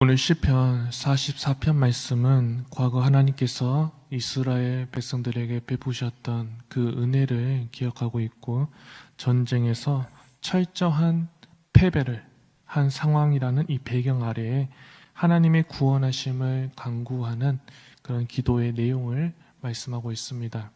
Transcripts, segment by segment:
오늘 시편 44편 말씀은 과거 하나님께서 이스라엘 백성들에게 베푸셨던 그 은혜를 기억하고 있고, 전쟁에서 철저한 패배를 한 상황이라는 이 배경 아래에 하나님의 구원하심을 간구하는 그런 기도의 내용을 말씀하고 있습니다.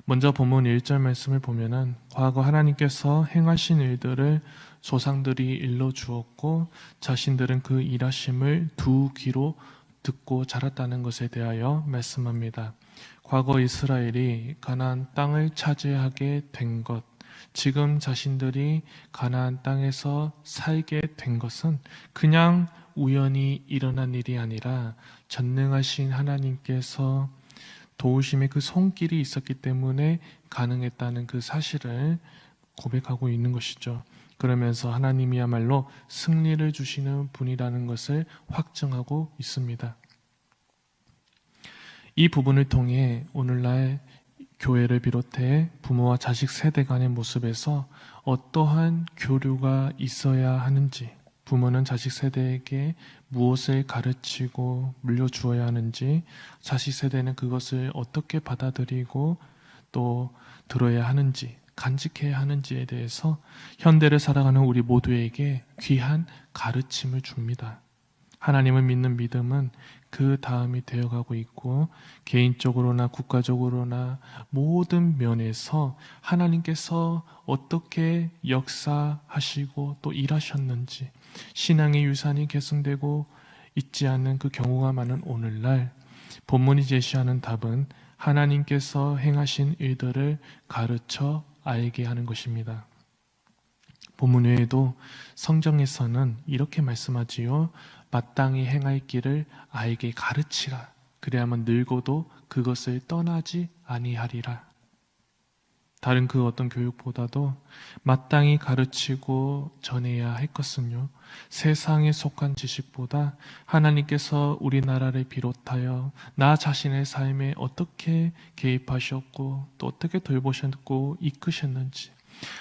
먼저 본문 1절 말씀을 보면은 과거 하나님께서 행하신 일들을 조상들이 일러주었고 자신들은 그 일하심을 두 귀로 듣고 자랐다는 것에 대하여 말씀합니다. 과거 이스라엘이 가나안 땅을 차지하게 된 것, 지금 자신들이 가나안 땅에서 살게 된 것은 그냥 우연히 일어난 일이 아니라 전능하신 하나님께서 도우심의 그 손길이 있었기 때문에 가능했다는 그 사실을 고백하고 있는 것이죠. 그러면서 하나님이야말로 승리를 주시는 분이라는 것을 확증하고 있습니다. 이 부분을 통해 오늘날 교회를 비롯해 부모와 자식 세대 간의 모습에서 어떠한 교류가 있어야 하는지, 부모는 자식 세대에게 무엇을 가르치고 물려주어야 하는지, 자식 세대는 그것을 어떻게 받아들이고 또 들어야 하는지, 간직해야 하는지에 대해서 현대를 살아가는 우리 모두에게 귀한 가르침을 줍니다. 하나님을 믿는 믿음은 그 다음이 되어가고 있고, 개인적으로나 국가적으로나 모든 면에서 하나님께서 어떻게 역사하시고 또 일하셨는지, 신앙의 유산이 계승되고 있지 않는 그 경우가 많은 오늘날, 본문이 제시하는 답은 하나님께서 행하신 일들을 가르쳐 알게 하는 것입니다. 본문 외에도 성경에서는 이렇게 말씀하지요. 마땅히 행할 길을 아이에게 가르치라. 그래야만 늙어도 그것을 떠나지 아니하리라. 다른 그 어떤 교육보다도 마땅히 가르치고 전해야 할 것은요, 세상에 속한 지식보다 하나님께서 우리나라를 비롯하여 나 자신의 삶에 어떻게 개입하셨고 또 어떻게 돌보셨고 이끄셨는지,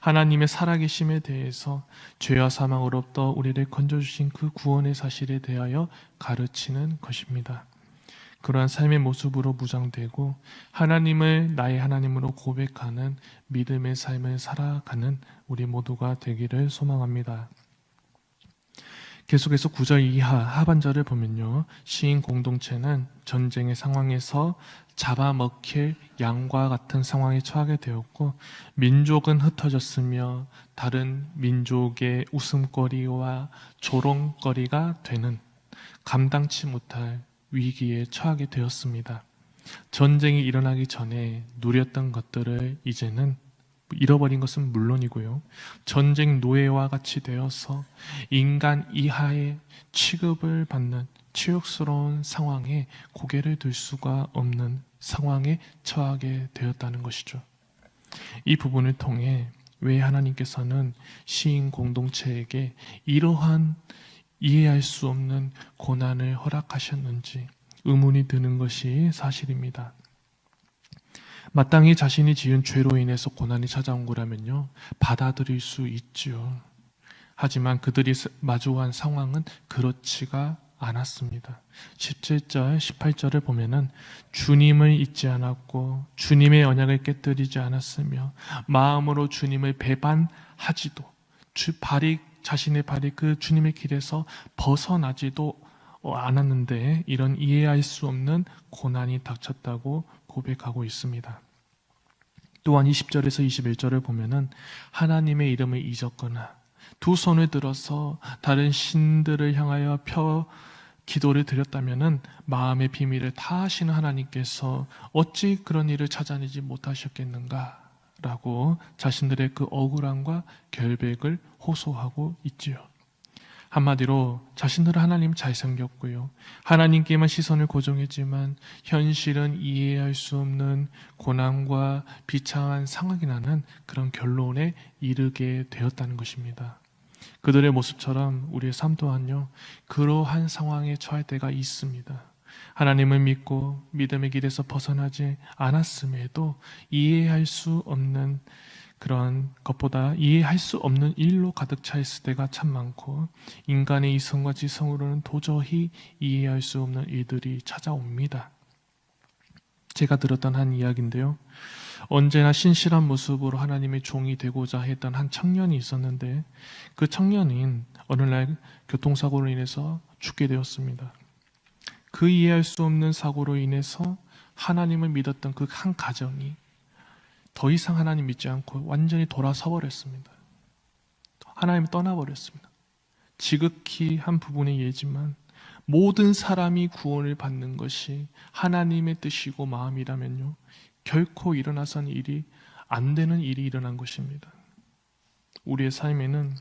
하나님의 살아계심에 대해서 죄와 사망으로부터 우리를 건져주신 그 구원의 사실에 대하여 가르치는 것입니다. 그러한 삶의 모습으로 무장되고 하나님을 나의 하나님으로 고백하는 믿음의 삶을 살아가는 우리 모두가 되기를 소망합니다. 계속해서 9절 이하 하반절을 보면요, 시인 공동체는 전쟁의 상황에서 잡아먹힐 양과 같은 상황에 처하게 되었고, 민족은 흩어졌으며 다른 민족의 웃음거리와 조롱거리가 되는 감당치 못할 위기에 처하게 되었습니다. 전쟁이 일어나기 전에 누렸던 것들을 이제는 잃어버린 것은 물론이고요, 전쟁 노예와 같이 되어서 인간 이하의 취급을 받는 치욕스러운 상황에 고개를 들 수가 없는 상황에 처하게 되었다는 것이죠. 이 부분을 통해 왜 하나님께서는 시인 공동체에게 이러한 이해할 수 없는 고난을 허락하셨는지 의문이 드는 것이 사실입니다. 마땅히 자신이 지은 죄로 인해서 고난이 찾아온 거라면요, 받아들일 수 있죠. 하지만 그들이 마주한 상황은 그렇지가 않았습니다. 17절, 18절을 보면은 주님을 잊지 않았고 주님의 언약을 깨뜨리지 않았으며 마음으로 주님을 배반하지도, 자신의 발이 그 주님의 길에서 벗어나지도 않았는데 이런 이해할 수 없는 고난이 닥쳤다고 고백하고 있습니다. 또한 20절에서 21절을 보면은 하나님의 이름을 잊었거나 두 손을 들어서 다른 신들을 향하여 기도를 드렸다면은 마음의 비밀을 다 아시는 하나님께서 어찌 그런 일을 찾아내지 못하셨겠는가 라고 자신들의 그 억울함과 결백을 호소하고 있지요. 한마디로 자신들은 하나님 잘생겼고요, 하나님께만 시선을 고정했지만 현실은 이해할 수 없는 고난과 비참한 상황이라는 그런 결론에 이르게 되었다는 것입니다. 그들의 모습처럼 우리의 삶 또한요, 그러한 상황에 처할 때가 있습니다. 하나님을 믿고 믿음의 길에서 벗어나지 않았음에도 이해할 수 없는 그러한 것보다 이해할 수 없는 일로 가득 차 있을 때가 참 많고, 인간의 이성과 지성으로는 도저히 이해할 수 없는 일들이 찾아옵니다. 제가 들었던 한 이야기인데요. 언제나 신실한 모습으로 하나님의 종이 되고자 했던 한 청년이 있었는데, 그 청년인 어느 날 교통사고로 인해서 죽게 되었습니다. 그 이해할 수 없는 사고로 인해서 하나님을 믿었던 그 한 가정이 더 이상 하나님 믿지 않고 완전히 돌아서 버렸습니다. 하나님을 떠나버렸습니다. 지극히 한 부분의 예지만 모든 사람이 구원을 받는 것이 하나님의 뜻이고 마음이라면요, 결코 일어나선 일이 안 되는 일이 일어난 것입니다. 우리의 삶에는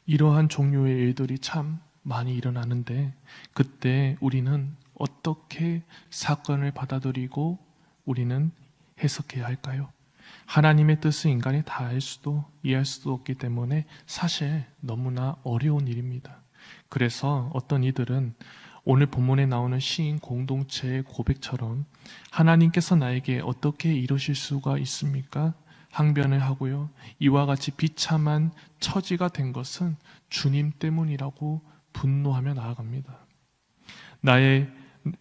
이러한 종류의 일들이 참 많이 일어나는데, 그때 우리는 어떻게 사건을 받아들이고 우리는 해석해야 할까요? 하나님의 뜻을 인간이 다 알 수도 이해할 수도 없기 때문에 사실 너무나 어려운 일입니다. 그래서 어떤 이들은 오늘 본문에 나오는 시인 공동체의 고백처럼 하나님께서 나에게 어떻게 이러실 수가 있습니까? 항변을 하고요, 이와 같이 비참한 처지가 된 것은 주님 때문이라고 분노하며 나아갑니다. 나의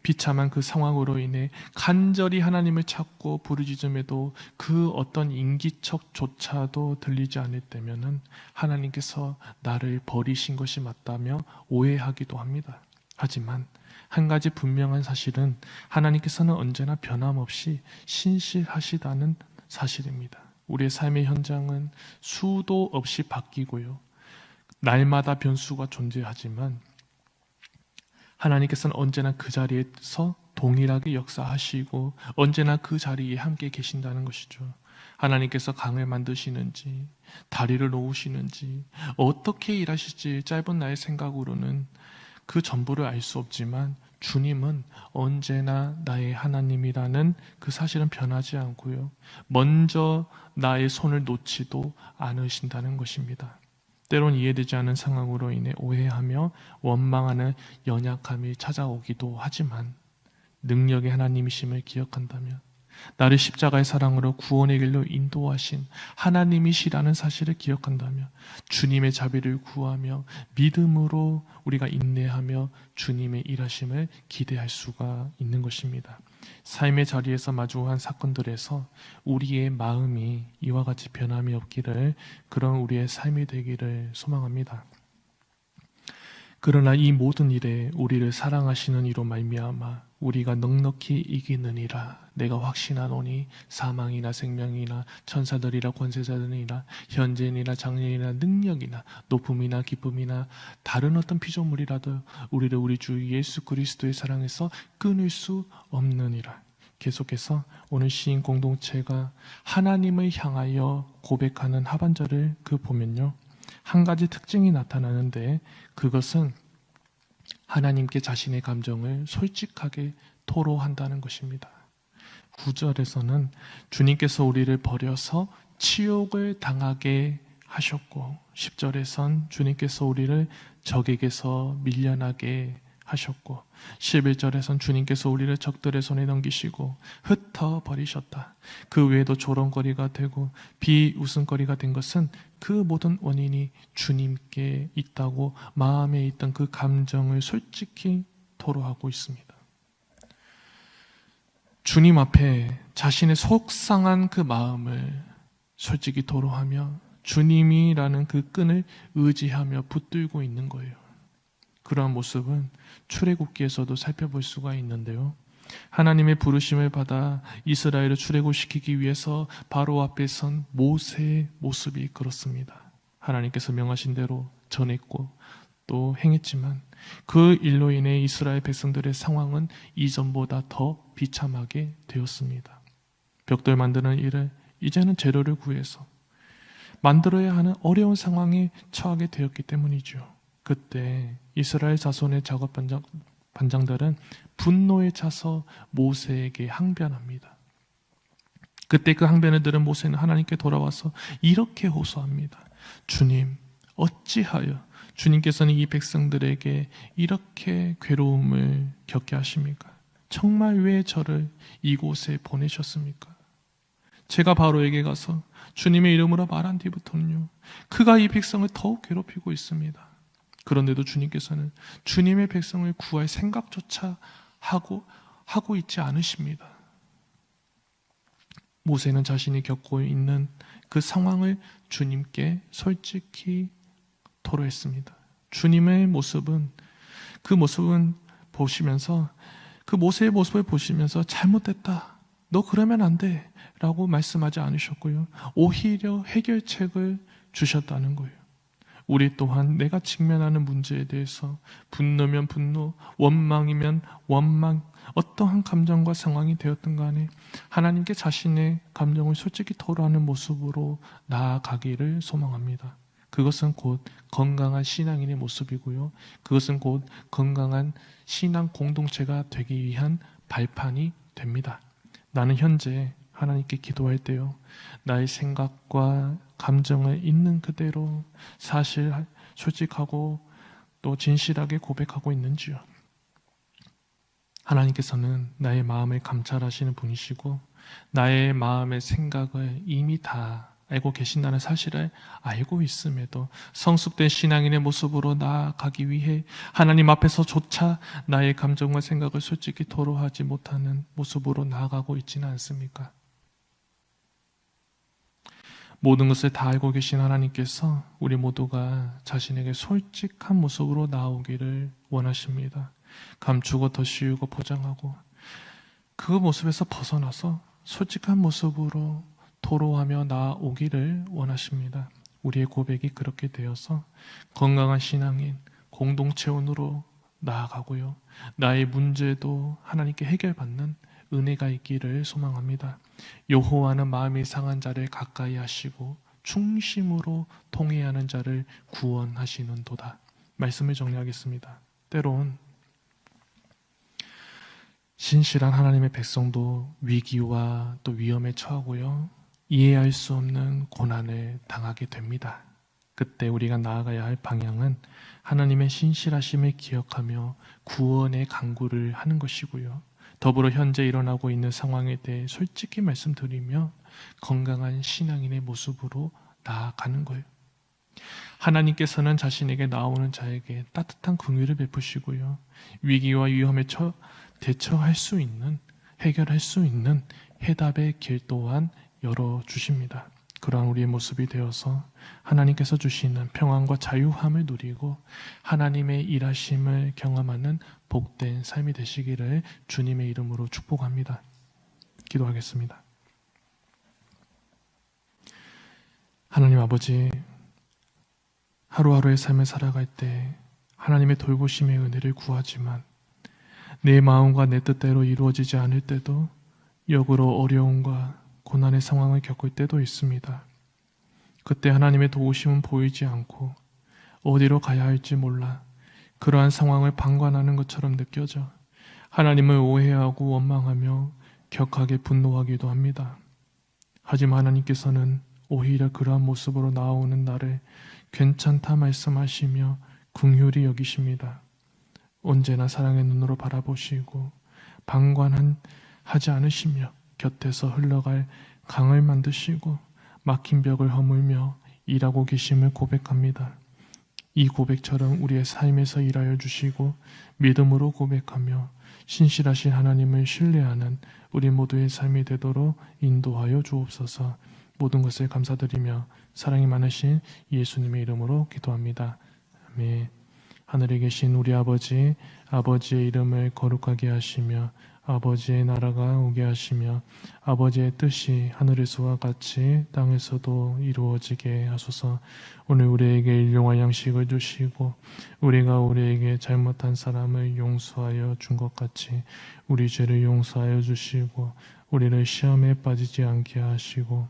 비참한 그 상황으로 인해 간절히 하나님을 찾고 부르짖음에도 그 어떤 인기척조차도 들리지 않을 때면은 하나님께서 나를 버리신 것이 맞다며 오해하기도 합니다. 하지만 한 가지 분명한 사실은 하나님께서는 언제나 변함없이 신실하시다는 사실입니다. 우리의 삶의 현장은 수도 없이 바뀌고요, 날마다 변수가 존재하지만 하나님께서는 언제나 그 자리에서 동일하게 역사하시고 언제나 그 자리에 함께 계신다는 것이죠. 하나님께서 강을 만드시는지 다리를 놓으시는지 어떻게 일하실지 짧은 나의 생각으로는 그 전부를 알 수 없지만, 주님은 언제나 나의 하나님이라는 그 사실은 변하지 않고요, 먼저 나의 손을 놓지도 않으신다는 것입니다. 때론 이해되지 않는 상황으로 인해 오해하며 원망하는 연약함이 찾아오기도 하지만, 능력의 하나님이심을 기억한다면, 나를 십자가의 사랑으로 구원의 길로 인도하신 하나님이시라는 사실을 기억한다면, 주님의 자비를 구하며 믿음으로 우리가 인내하며 주님의 일하심을 기대할 수가 있는 것입니다. 삶의 자리에서 마주한 사건들에서 우리의 마음이 이와 같이 변함이 없기를, 그런 우리의 삶이 되기를 소망합니다. 그러나 이 모든 일에 우리를 사랑하시는 이로 말미암아 우리가 넉넉히 이기느니라 내가 확신하노니, 사망이나 생명이나 천사들이나 권세자들이나 현재이나 장래이나 능력이나 높음이나 기쁨이나 다른 어떤 피조물이라도 우리를 우리 주 예수 그리스도의 사랑에서 끊을 수 없느니라. 계속해서 오늘 시인 공동체가 하나님을 향하여 고백하는 하반절을 보면요, 한 가지 특징이 나타나는데, 그것은 하나님께 자신의 감정을 솔직하게 토로한다는 것입니다. 9절에서는 주님께서 우리를 버려서 치욕을 당하게 하셨고, 10절에선 주님께서 우리를 적에게서 밀려나게 하셨고, 11절에선 주님께서 우리를 적들의 손에 넘기시고 흩어버리셨다. 그 외에도 조롱거리가 되고 비웃음거리가 된 것은 그 모든 원인이 주님께 있다고 마음에 있던 그 감정을 솔직히 토로하고 있습니다. 주님 앞에 자신의 속상한 그 마음을 솔직히 토로하며 주님이라는 그 끈을 의지하며 붙들고 있는 거예요. 그러한 모습은 출애굽기에서도 살펴볼 수가 있는데요, 하나님의 부르심을 받아 이스라엘을 출애굽시키기 위해서 바로 앞에 선 모세의 모습이 그렇습니다. 하나님께서 명하신 대로 전했고 또 행했지만 그 일로 인해 이스라엘 백성들의 상황은 이전보다 더 비참하게 되었습니다. 벽돌 만드는 일을 이제는 재료를 구해서 만들어야 하는 어려운 상황에 처하게 되었기 때문이죠. 그때 이스라엘 자손의 작업 반장들은 분노에 차서 모세에게 항변합니다. 그때 그 항변을 들은 모세는 하나님께 돌아와서 이렇게 호소합니다. 주님, 어찌하여 주님께서는 이 백성들에게 이렇게 괴로움을 겪게 하십니까? 정말 왜 저를 이곳에 보내셨습니까? 제가 바로에게 가서 주님의 이름으로 말한 뒤부터는요, 그가 이 백성을 더욱 괴롭히고 있습니다. 그런데도 주님께서는 주님의 백성을 구할 생각조차 하고 있지 않으십니다. 모세는 자신이 겪고 있는 그 상황을 주님께 솔직히 토로했습니다. 주님의 모습은, 그 모습은 보시면서, 그 모세의 모습을 보시면서 잘못됐다, 너 그러면 안 돼 라고 말씀하지 않으셨고요, 오히려 해결책을 주셨다는 거예요. 우리 또한 내가 직면하는 문제에 대해서 분노면 분노, 원망이면 원망, 어떠한 감정과 상황이 되었든 간에 하나님께 자신의 감정을 솔직히 토로하는 모습으로 나아가기를 소망합니다. 그것은 곧 건강한 신앙인의 모습이고요, 그것은 곧 건강한 신앙 공동체가 되기 위한 발판이 됩니다. 나는 현재 하나님께 기도할 때요, 나의 생각과 감정을 있는 그대로 사실 솔직하고 또 진실하게 고백하고 있는지요? 하나님께서는 나의 마음을 감찰하시는 분이시고 나의 마음의 생각을 이미 다 알고 계신다는 사실을 알고 있음에도 성숙된 신앙인의 모습으로 나아가기 위해 하나님 앞에서조차 나의 감정과 생각을 솔직히 토로하지 못하는 모습으로 나아가고 있지는 않습니까? 모든 것을 다 알고 계신 하나님께서 우리 모두가 자신에게 솔직한 모습으로 나오기를 원하십니다. 감추고 덧씌우고 포장하고 그 모습에서 벗어나서 솔직한 모습으로 토로하며 나아오기를 원하십니다. 우리의 고백이 그렇게 되어서 건강한 신앙인 공동체원으로 나아가고요, 나의 문제도 하나님께 해결받는 은혜가 있기를 소망합니다. 여호와는 마음이 상한 자를 가까이 하시고 충심으로 통회하는 자를 구원하시는도다. 말씀을 정리하겠습니다. 때론 신실한 하나님의 백성도 위기와 또 위험에 처하고요, 이해할 수 없는 고난을 당하게 됩니다. 그때 우리가 나아가야 할 방향은 하나님의 신실하심을 기억하며 구원의 간구를 하는 것이고요, 더불어 현재 일어나고 있는 상황에 대해 솔직히 말씀드리며 건강한 신앙인의 모습으로 나아가는 거예요. 하나님께서는 자신에게 나오는 자에게 따뜻한 긍휼을 베푸시고요, 위기와 위험에 대처할 수 있는, 해결할 수 있는 해답의 길 또한 열어주십니다. 그러한 우리의 모습이 되어서 하나님께서 주시는 평안과 자유함을 누리고 하나님의 일하심을 경험하는 복된 삶이 되시기를 주님의 이름으로 축복합니다. 기도하겠습니다. 하나님 아버지, 하루하루의 삶을 살아갈 때 하나님의 돌보심의 은혜를 구하지만 내 마음과 내 뜻대로 이루어지지 않을 때도 역으로 어려움과 고난의 상황을 겪을 때도 있습니다. 그때 하나님의 도우심은 보이지 않고 어디로 가야 할지 몰라 그러한 상황을 방관하는 것처럼 느껴져 하나님을 오해하고 원망하며 격하게 분노하기도 합니다. 하지만 하나님께서는 오히려 그러한 모습으로 나오는 나를 괜찮다 말씀하시며 긍휼히 여기십니다. 언제나 사랑의 눈으로 바라보시고 방관하지 않으시며 곁에서 흘러갈 강을 만드시고 막힌 벽을 허물며 일하고 계심을 고백합니다. 이 고백처럼 우리의 삶에서 일하여 주시고 믿음으로 고백하며 신실하신 하나님을 신뢰하는 우리 모두의 삶이 되도록 인도하여 주옵소서. 모든 것을 감사드리며 사랑이 많으신 예수님의 이름으로 기도합니다. 아멘. 하늘에 계신 우리 아버지, 아버지의 이름을 거룩하게 하시며 아버지의 나라가 오게 하시며 아버지의 뜻이 하늘에서와 같이 땅에서도 이루어지게 하소서. 오늘 우리에게 일용할 양식을 주시고 우리가 우리에게 잘못한 사람을 용서하여 준 것 같이 우리 죄를 용서하여 주시고 우리를 시험에 빠지지 않게 하시고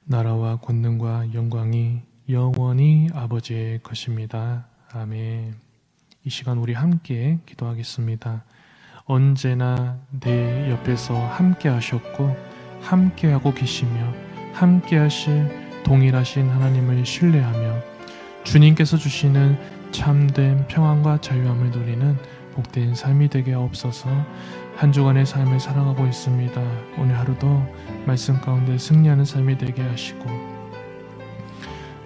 나라와 권능과 영광이 영원히 아버지의 것입니다. 아멘. 이 시간 우리 함께 기도하겠습니다. 언제나 내 옆에서 함께 하셨고 함께 하고 계시며 함께 하실 동일하신 하나님을 신뢰하며 주님께서 주시는 참된 평안과 자유함을 누리는 복된 삶이 되게 하옵소서. 한 주간의 삶을 살아가고 있습니다. 오늘 하루도 말씀 가운데 승리하는 삶이 되게 하시고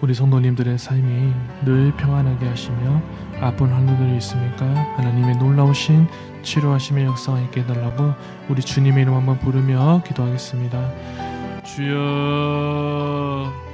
우리 성도님들의 삶이 늘 평안하게 하시며 아픈 환우들이 있습니까? 하나님의 놀라우신 치료하심의 역사가 있게 해달라고 우리 주님의 이름 한번 부르며 기도하겠습니다. 주여